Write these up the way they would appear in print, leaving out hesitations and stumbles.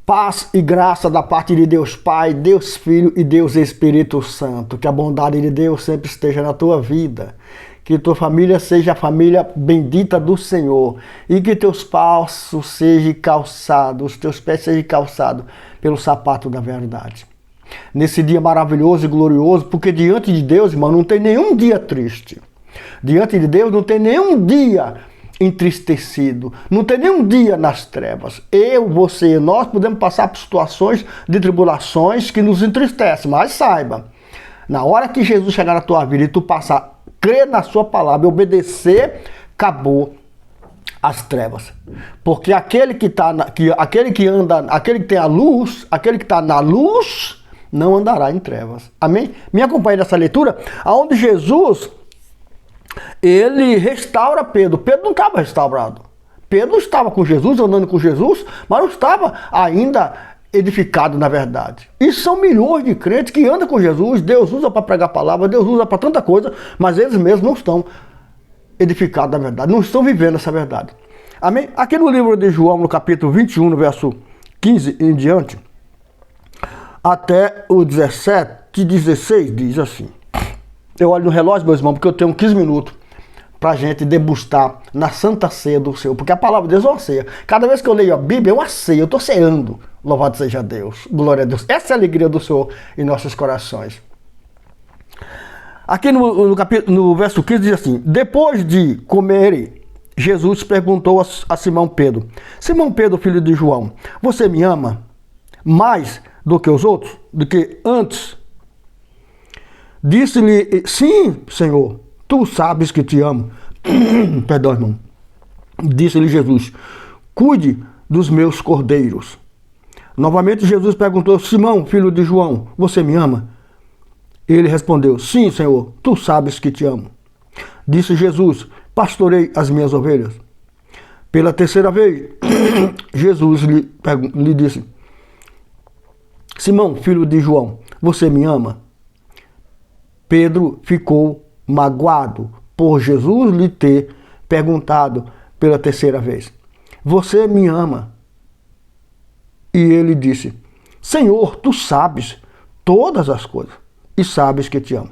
Paz e graça da parte de Deus Pai, Deus Filho e Deus Espírito Santo. Que a bondade de Deus sempre esteja na tua vida. Que tua família seja a família bendita do Senhor. E que teus passos sejam calçados, os teus pés sejam calçados pelo sapato da verdade. Nesse dia maravilhoso e glorioso, porque diante de Deus, irmão, não tem nenhum dia triste. Diante de Deus não tem nenhum dia entristecido, não tem nenhum dia nas trevas. Eu, você, nós podemos passar por situações de tribulações que nos entristecem, mas saiba, na hora que Jesus chegar na tua vida e tu passar, crer na sua palavra e obedecer, acabou as trevas. Porque aquele que tem a luz, aquele que está na luz, não andará em trevas. Amém? Me acompanhe nessa leitura, aonde Jesus, ele restaura Pedro. Pedro não estava restaurado. Pedro estava com Jesus, andando com Jesus, mas não estava ainda edificado na verdade. E são milhões de crentes que andam com Jesus, Deus usa para pregar a palavra, Deus usa para tanta coisa, mas eles mesmos não estão edificados na verdade, não estão vivendo essa verdade. Amém? Aqui no livro de João, no capítulo 21, no verso 15 em diante, até o 17, 16, diz assim. Eu olho no relógio, meus irmãos, porque eu tenho 15 minutos para a gente degustar na santa ceia do Senhor. Porque a palavra de Deus é uma ceia. Cada vez que eu leio a Bíblia, é uma ceia. Eu estou ceando. Louvado seja Deus. Glória a Deus. Essa é a alegria do Senhor em nossos corações. Aqui no verso 15 diz assim: depois de comerem, Jesus perguntou a Simão Pedro: Simão Pedro, filho de João, você me ama mais do que os outros? Do que antes? Disse-lhe: sim, Senhor, tu sabes que te amo. Perdão, irmão. Disse-lhe Jesus: cuide dos meus cordeiros. Novamente Jesus perguntou: Simão, filho de João, você me ama? Ele respondeu: sim, Senhor, tu sabes que te amo. Disse Jesus: pastorei as minhas ovelhas. Pela terceira vez, Jesus lhe disse: Simão, filho de João, você me ama? Pedro ficou magoado por Jesus lhe ter perguntado pela terceira vez: você me ama? E ele disse: Senhor, tu sabes todas as coisas e sabes que te amo.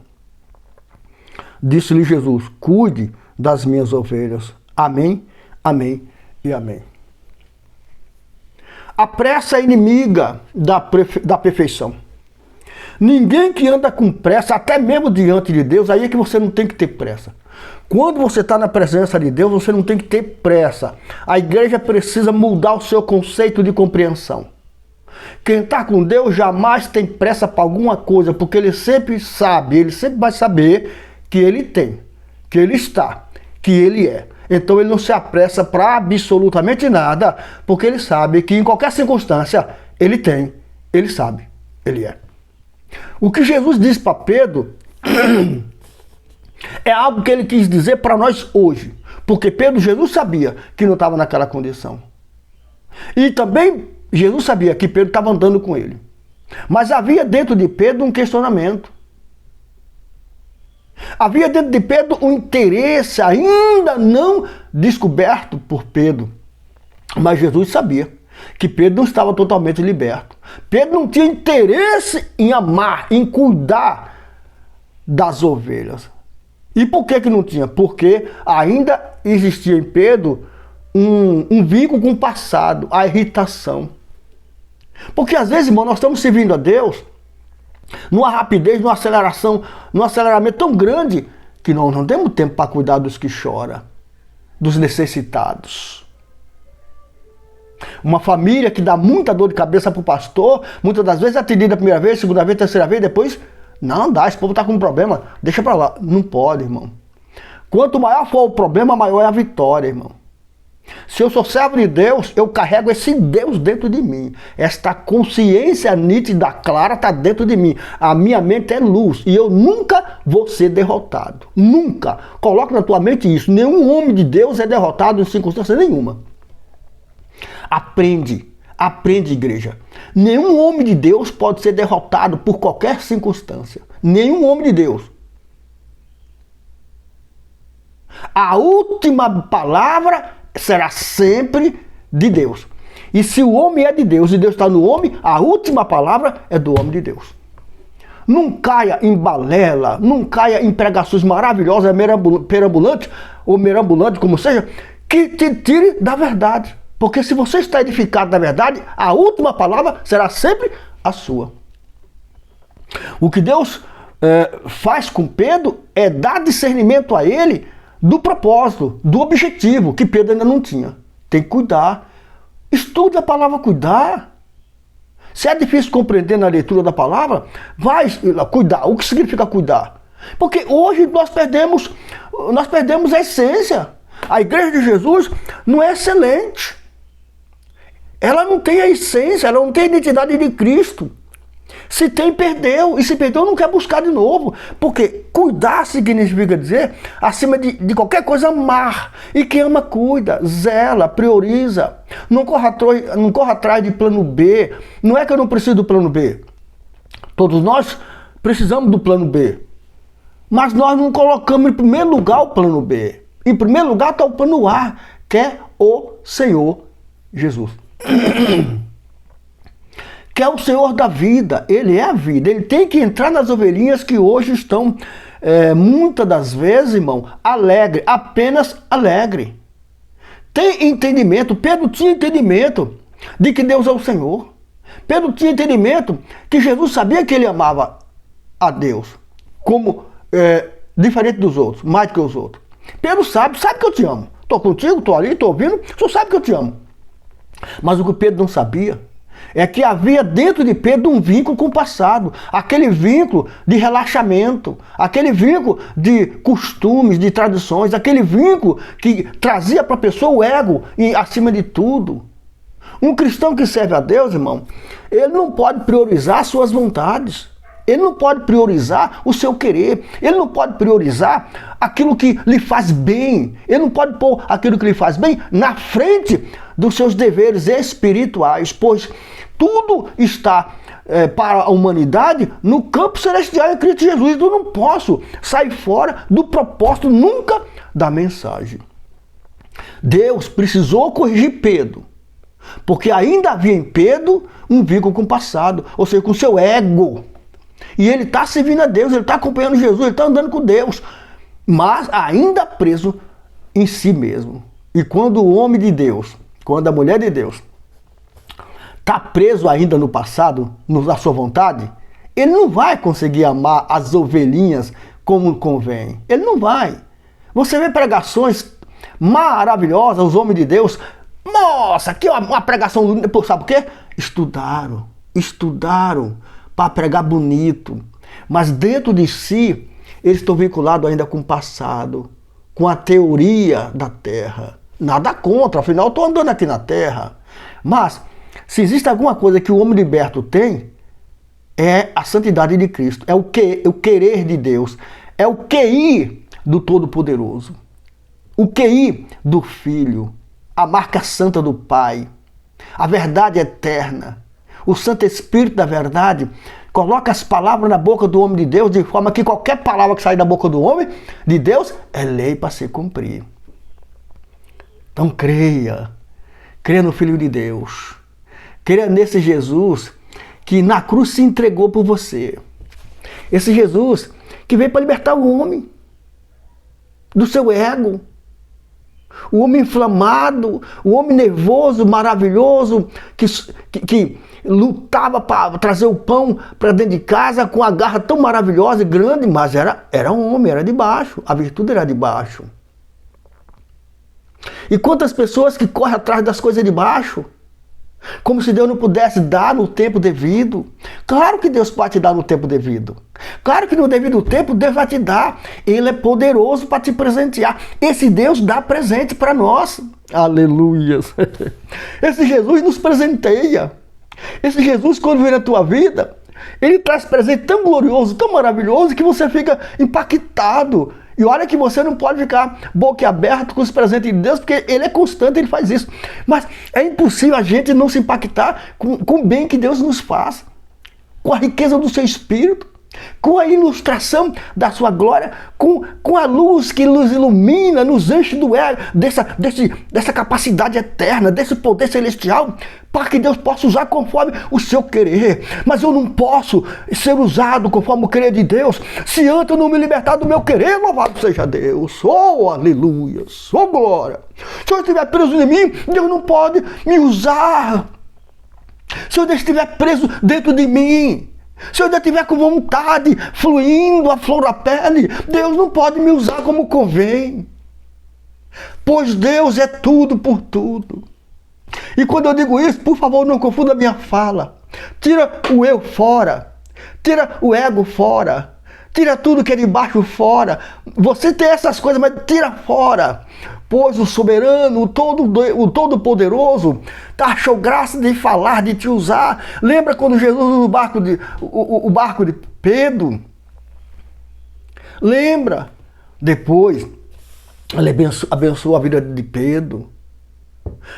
Disse-lhe Jesus: cuide das minhas ovelhas. Amém, amém e amém. A pressa é inimiga da perfeição. Ninguém que anda com pressa, até mesmo diante de Deus, aí é que você não tem que ter pressa. Quando você está na presença de Deus, você não tem que ter pressa. A igreja precisa mudar o seu conceito de compreensão. Quem está com Deus jamais tem pressa para alguma coisa, porque ele sempre sabe, ele sempre vai saber que ele tem, que ele está, que ele é. Então ele não se apressa para absolutamente nada, porque ele sabe que em qualquer circunstância ele tem, ele sabe, ele é. O que Jesus disse para Pedro é algo que ele quis dizer para nós hoje. Porque Jesus sabia que não estava naquela condição. E também Jesus sabia que Pedro estava andando com ele. Mas havia dentro de Pedro um questionamento. Havia dentro de Pedro um interesse ainda não descoberto por Pedro. Mas Jesus sabia que Pedro não estava totalmente liberto. Pedro não tinha interesse em amar, em cuidar das ovelhas. E por que não tinha? Porque ainda existia em Pedro um vínculo com o passado, a irritação. Porque às vezes, irmão, nós estamos servindo a Deus numa rapidez, numa aceleração, num aceleramento tão grande que nós não temos tempo para cuidar dos que choram, dos necessitados. Uma família que dá muita dor de cabeça para o pastor, muitas das vezes é atendida a primeira vez, segunda vez, terceira vez, depois, não dá, esse povo está com um problema, deixa para lá. Não pode, irmão. Quanto maior for o problema, maior é a vitória, irmão. Se eu sou servo de Deus, eu carrego esse Deus dentro de mim. Esta consciência nítida, clara, está dentro de mim. A minha mente é luz e eu nunca vou ser derrotado. Nunca. Coloque na tua mente isso. Nenhum homem de Deus é derrotado em circunstância nenhuma. Aprende, igreja. Nenhum homem de Deus pode ser derrotado por qualquer circunstância. Nenhum homem de Deus. A última palavra será sempre de Deus. E se o homem é de Deus e Deus está no homem, a última palavra é do homem de Deus. Não caia em balela, não caia em pregações maravilhosas, perambulante ou merambulante, como seja, que te tire da verdade. Porque se você está edificado da verdade, a última palavra será sempre a sua. O que Deus faz com Pedro é dar discernimento a ele do propósito, do objetivo, que Pedro ainda não tinha. Tem que cuidar. Estude a palavra cuidar. Se é difícil compreender na leitura da palavra, vai cuidar. O que significa cuidar? Porque hoje nós perdemos a essência. A igreja de Jesus não é excelente. Ela não tem a essência, ela não tem a identidade de Cristo. Se tem, perdeu. E se perdeu, não quer buscar de novo. Porque cuidar significa dizer, acima de qualquer coisa, amar. E quem ama, cuida, zela, prioriza. Não corra atrás de plano B. Não é que eu não preciso do plano B. Todos nós precisamos do plano B. Mas nós não colocamos em primeiro lugar o plano B. Em primeiro lugar está o plano A, que é o Senhor Jesus. Que é o Senhor da vida, Ele é a vida, Ele tem que entrar nas ovelhinhas que hoje estão, muitas das vezes, irmão, alegre, apenas alegre. Tem entendimento, Pedro tinha entendimento de que Deus é o Senhor. Pedro tinha entendimento que Jesus sabia que ele amava a Deus, como diferente dos outros, mais do que os outros. Pedro sabe que eu te amo. Estou contigo, estou ali, estou ouvindo, só sabe que eu te amo. Mas o que Pedro não sabia é que havia dentro de Pedro um vínculo com o passado, aquele vínculo de relaxamento, aquele vínculo de costumes, de tradições, aquele vínculo que trazia para a pessoa o ego acima de tudo. Um cristão que serve a Deus, irmão, ele não pode priorizar suas vontades, ele não pode priorizar o seu querer, ele não pode priorizar aquilo que lhe faz bem, ele não pode pôr aquilo que lhe faz bem na frente dos seus deveres espirituais, pois tudo está para a humanidade no campo celestial em Cristo Jesus. Eu não posso sair fora do propósito nunca da mensagem. Deus precisou corrigir Pedro, porque ainda havia em Pedro um vínculo com o passado, ou seja, com o seu ego. E ele está servindo a Deus, ele está acompanhando Jesus, ele está andando com Deus, mas ainda preso em si mesmo. E quando o homem de Deus, quando a mulher de Deus está preso ainda no passado, na sua vontade, ele não vai conseguir amar as ovelhinhas como convém. Ele não vai. Você vê pregações maravilhosas, os homens de Deus, nossa, que uma pregação, sabe o quê? Estudaram para pregar bonito, mas dentro de si, eles estão vinculados ainda com o passado, com a teoria da terra. Nada contra, afinal eu estou andando aqui na terra. Mas, se existe alguma coisa que o homem liberto tem, é a santidade de Cristo, é o querer de Deus, é o QI do Todo-Poderoso, o QI do Filho, a marca santa do Pai, a verdade eterna. O Santo Espírito da verdade coloca as palavras na boca do homem de Deus, de forma que qualquer palavra que sair da boca do homem de Deus é lei para se cumprir. Então creia no Filho de Deus, creia nesse Jesus que na cruz se entregou por você. Esse Jesus que veio para libertar o homem do seu ego, o homem inflamado, o homem nervoso, maravilhoso, que lutava para trazer o pão para dentro de casa com a garra tão maravilhosa e grande, mas era um homem, era de baixo, a virtude era de baixo. E quantas pessoas que correm atrás das coisas de baixo, como se Deus não pudesse dar no tempo devido. Claro que Deus pode te dar no tempo devido. Claro que no devido tempo Deus vai te dar. Ele é poderoso para te presentear. Esse Deus dá presente para nós. Aleluia. Esse Jesus nos presenteia. Esse Jesus, quando vem na tua vida, ele traz presente tão glorioso, tão maravilhoso, que você fica impactado. E olha que você não pode ficar boquiaberto com os presentes de Deus, porque Ele é constante, Ele faz isso. Mas é impossível a gente não se impactar com o bem que Deus nos faz, com a riqueza do seu espírito. com a ilustração da sua glória, com a luz que nos ilumina, nos enche do ego, dessa capacidade eterna, desse poder celestial, para que Deus possa usar conforme o seu querer. Mas eu não posso ser usado conforme o querer de Deus, se antes eu não me libertar do meu querer. Louvado seja Deus, oh aleluia, oh glória. Se eu estiver preso em mim, Deus não pode me usar. Se eu estiver preso dentro de mim, se eu ainda estiver com vontade, fluindo a flor da pele, Deus não pode me usar como convém. Pois Deus é tudo por tudo. E quando eu digo isso, por favor, não confunda a minha fala. Tira o eu fora. Tira o ego fora. Tira tudo que é de baixo fora. Você tem essas coisas, mas tira fora. Pois o soberano, o todo-poderoso, achou graça de falar, de te usar. Lembra quando Jesus usou o barco de Pedro? Lembra? Depois, ele abençoou a vida de Pedro.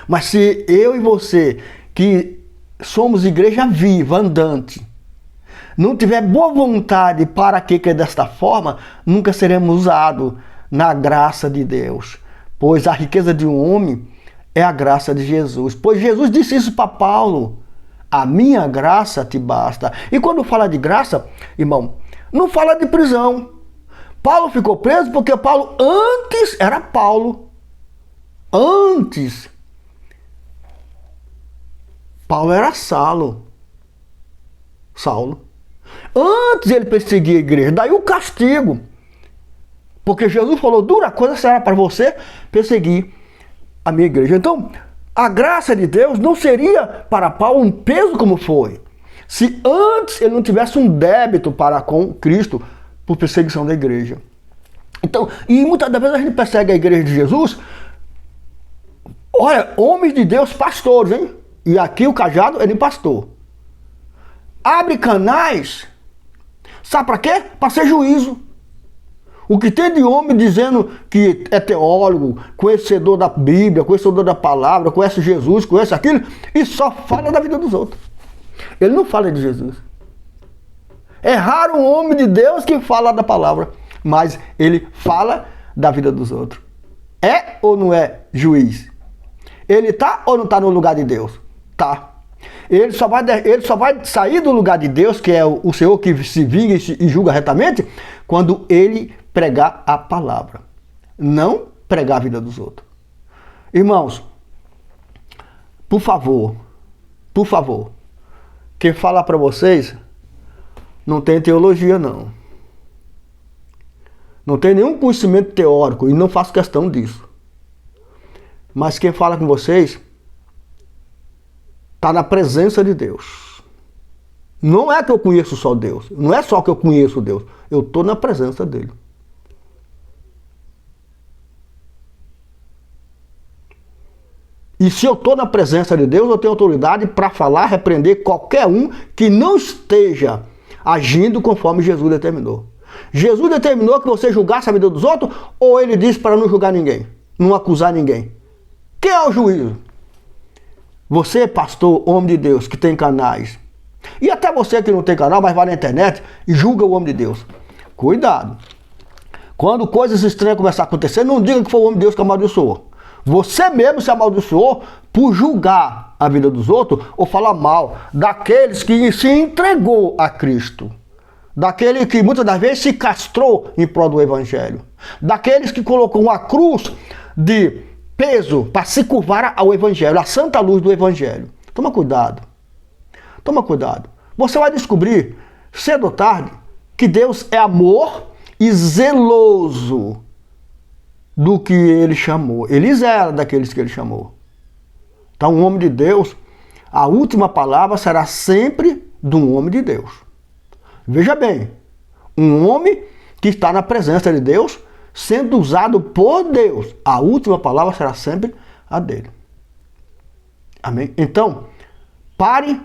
Mas se eu e você, que somos igreja viva, andante, não tiver boa vontade para que é desta forma, nunca seremos usados na graça de Deus. Pois a riqueza de um homem é a graça de Jesus. Pois Jesus disse isso para Paulo: a minha graça te basta. E quando fala de graça, irmão, não fala de prisão. Paulo ficou preso porque Paulo antes era Paulo. Antes, Paulo era Saulo. Antes ele perseguia a igreja. Daí o castigo. Porque Jesus falou: dura coisa será para você perseguir a minha igreja. Então, a graça de Deus não seria para Paulo um peso como foi, se antes ele não tivesse um débito para com Cristo por perseguição da igreja. Então, e muitas das vezes a gente persegue a igreja de Jesus. Olha, homens de Deus, pastores, hein? E aqui o cajado é de pastor. Abre canais, sabe para quê? Para ser juízo. O que tem de homem dizendo que é teólogo, conhecedor da Bíblia, conhecedor da palavra, conhece Jesus, conhece aquilo, e só fala da vida dos outros. Ele não fala de Jesus. É raro um homem de Deus que fala da palavra, mas ele fala da vida dos outros. É ou não é juiz? Ele está ou não está no lugar de Deus? Tá. Ele só vai sair do lugar de Deus, que é o Senhor que se vinga e julga retamente, quando ele pregar a palavra, não pregar a vida dos outros. Irmãos, por favor, quem fala para vocês não tem teologia não. Não tem nenhum conhecimento teórico e não faço questão disso. Mas quem fala com vocês está na presença de Deus. Não é que eu conheço só Deus, não é só que eu conheço Deus, eu estou na presença dele. E se eu estou na presença de Deus, eu tenho autoridade para falar, repreender qualquer um que não esteja agindo conforme Jesus determinou. Jesus determinou que você julgasse a vida dos outros, ou ele disse para não julgar ninguém, não acusar ninguém? Quem é o juízo? Você, pastor, homem de Deus, que tem canais, e até você que não tem canal, mas vai na internet e julga o homem de Deus. Cuidado. Quando coisas estranhas começarem a acontecer, não diga que foi o homem de Deus que amaldiçoou. Você mesmo se amaldiçoou por julgar a vida dos outros ou falar mal daqueles que se entregou a Cristo. Daquele que muitas das vezes se castrou em prol do Evangelho. Daqueles que colocou uma cruz de peso para se curvar ao Evangelho, a santa luz do Evangelho. Toma cuidado. Toma cuidado. Você vai descobrir, cedo ou tarde, que Deus é amor e zeloso do que ele chamou. Ele zela daqueles que ele chamou. Então, um homem de Deus, a última palavra será sempre de um homem de Deus. Veja bem, um homem que está na presença de Deus, sendo usado por Deus, a última palavra será sempre a dele. Amém? Então, pare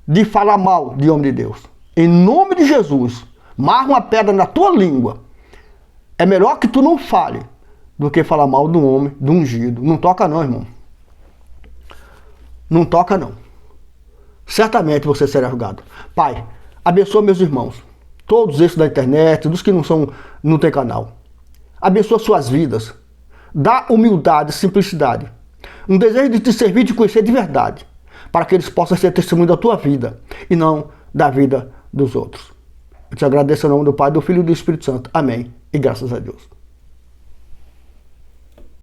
de falar mal de homem de Deus. Em nome de Jesus, marra uma pedra na tua língua. É melhor que tu não fale do que falar mal de um homem, de um ungido. Não toca não, irmão. Não toca não. Certamente você será julgado. Pai, abençoa meus irmãos. todos esses da internet, dos que não tem canal. Abençoa suas vidas. Dá humildade, simplicidade. Um desejo de te servir e te conhecer de verdade, para que eles possam ser testemunho da tua vida e não da vida dos outros. Eu te agradeço em nome do Pai, do Filho e do Espírito Santo. Amém. E graças a Deus.